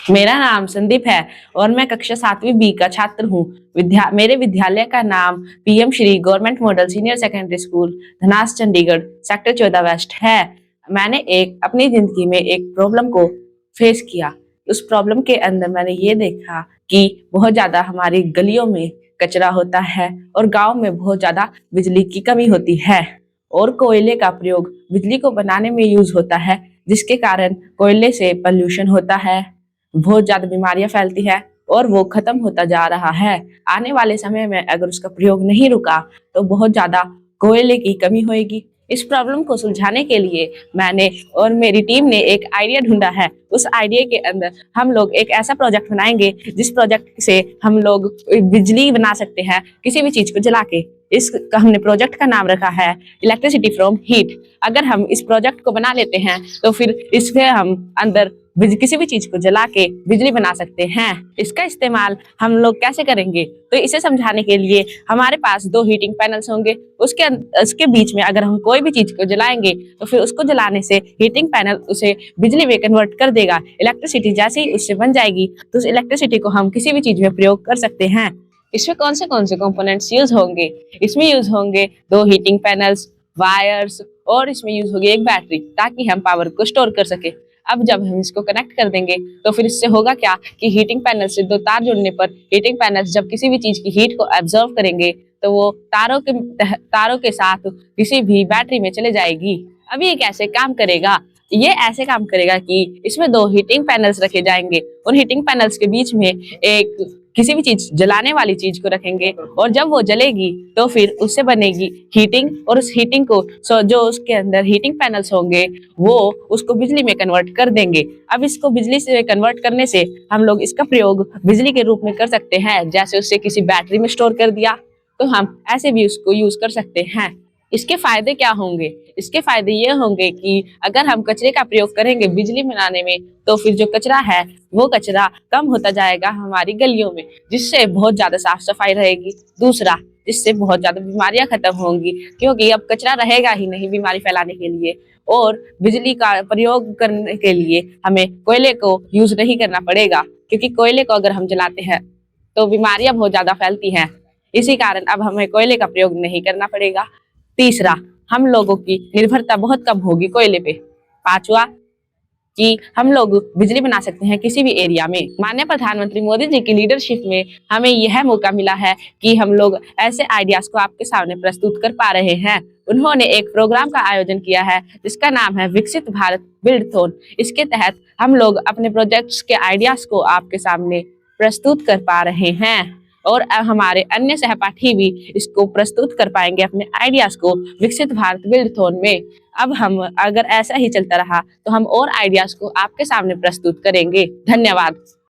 मेरा नाम संदीप है और मैं कक्षा 7वीं बी का छात्र हूँ। मेरे विद्यालय का नाम PM Shri government model senior secondary school Dhanas Chandigarh sector 14 west है। मैंने एक अपनी जिंदगी में एक प्रॉब्लम को फेस किया। उस प्रॉब्लम के अंदर मैंने ये देखा कि बहुत ज्यादा हमारी गलियों में कचरा होता है और गांव में बहुत ज्यादा बिजली की कमी होती है और कोयले का प्रयोग बिजली को बनाने में यूज होता है, जिसके कारण कोयले से पॉल्यूशन होता है, बहुत ज्यादा बीमारियां फैलती है और वो खत्म होता जा रहा है। आने वाले समय में अगर उसका प्रयोग नहीं रुका तो बहुत ज्यादा कोयले की कमी होगी। इस प्रॉब्लम को सुलझाने के लिए मैंने और मेरी टीम ने एक आइडिया ढूंढा है। उस आइडिया के अंदर हम लोग एक ऐसा प्रोजेक्ट बनाएंगे जिस प्रोजेक्ट से हम लोग बिजली बना सकते हैं किसी भी चीज को जला के। इस हमने प्रोजेक्ट का नाम रखा है इलेक्ट्रिसिटी फ्रॉम हीट। अगर हम इस प्रोजेक्ट को बना लेते हैं तो फिर इससे हम अंदर किसी भी चीज को जला के बिजली बना सकते हैं। इसका इस्तेमाल हम लोग कैसे करेंगे, तो इसे समझाने के लिए हमारे पास 2 हीटिंग पैनल्स होंगे। उसके बीच में अगर हम कोई भी चीज को जलाएंगे तो फिर उसको जलाने से हीटिंग पैनल उसे बिजली में कन्वर्ट कर देगा। इलेक्ट्रिसिटी जैसे ही उससे बन जाएगी तो उस इलेक्ट्रिसिटी को हम किसी भी चीज में प्रयोग कर सकते हैं। इसमें कौन से कंपोनेंट्स यूज होंगे? इसमें यूज होंगे 2 हीटिंग पैनल्स, वायर्स और इसमें यूज होगी एक बैटरी, ताकि हम पावर को स्टोर कर सके। अब जब हम इसको कनेक्ट कर देंगे तो फिर इससे होगा क्या कि हीटिंग पैनल से 2 तार जुड़ने पर हीटिंग पैनल्स जब किसी भी चीज की हीट को एब्जॉर्व करेंगे तो वो तारों के साथ किसी भी बैटरी में चले जाएगी। अब ये कैसे काम करेगा? ये ऐसे काम करेगा कि इसमें 2 हीटिंग पैनल्स रखे जाएंगे। उन हीटिंग पैनल्स के बीच में एक किसी भी चीज जलाने वाली चीज को रखेंगे और जब वो जलेगी तो फिर उससे बनेगी हीटिंग और उस हीटिंग को जो उसके अंदर हीटिंग पैनल्स होंगे वो उसको बिजली में कन्वर्ट कर देंगे। अब इसको बिजली से कन्वर्ट करने से हम लोग इसका प्रयोग बिजली के रूप में कर सकते हैं। जैसे उससे किसी बैटरी में स्टोर कर दिया तो हम ऐसे भी उसको यूज कर सकते हैं। इसके फायदे क्या होंगे? इसके फायदे ये होंगे कि अगर हम कचरे का प्रयोग करेंगे बिजली बनाने में तो फिर जो कचरा है वो कचरा कम होता जाएगा हमारी गलियों में, जिससे बहुत ज्यादा साफ सफाई रहेगी। दूसरा, जिससे बहुत ज्यादा बीमारियां खत्म होंगी, क्योंकि अब कचरा रहेगा ही नहीं बीमारी फैलाने के लिए। और बिजली का प्रयोग करने के लिए हमें कोयले को यूज नहीं करना पड़ेगा, क्योंकि कोयले को अगर हम जलाते हैं तो बीमारियां बहुत ज्यादा फैलती हैं। इसी कारण अब हमें कोयले का प्रयोग नहीं करना पड़ेगा। तीसरा, हम लोगों की निर्भरता बहुत कम होगी कोयले पे। पांचवा, कि हम लोग बिजली बना सकते हैं किसी भी एरिया में। माननीय प्रधानमंत्री मोदी जी की लीडरशिप में हमें यह मौका मिला है कि हम लोग ऐसे आइडियाज को आपके सामने प्रस्तुत कर पा रहे हैं। उन्होंने एक प्रोग्राम का आयोजन किया है जिसका नाम है विकसित भारत बिल्डथॉन। इसके तहत हम लोग अपने प्रोजेक्ट्स के आइडियाज को आपके सामने प्रस्तुत कर पा रहे हैं और हमारे अन्य सहपाठी भी इसको प्रस्तुत कर पाएंगे अपने आइडियाज को विकसित भारत बिल्डथॉन में। अब हम अगर ऐसा ही चलता रहा तो हम और आइडियाज को आपके सामने प्रस्तुत करेंगे। धन्यवाद।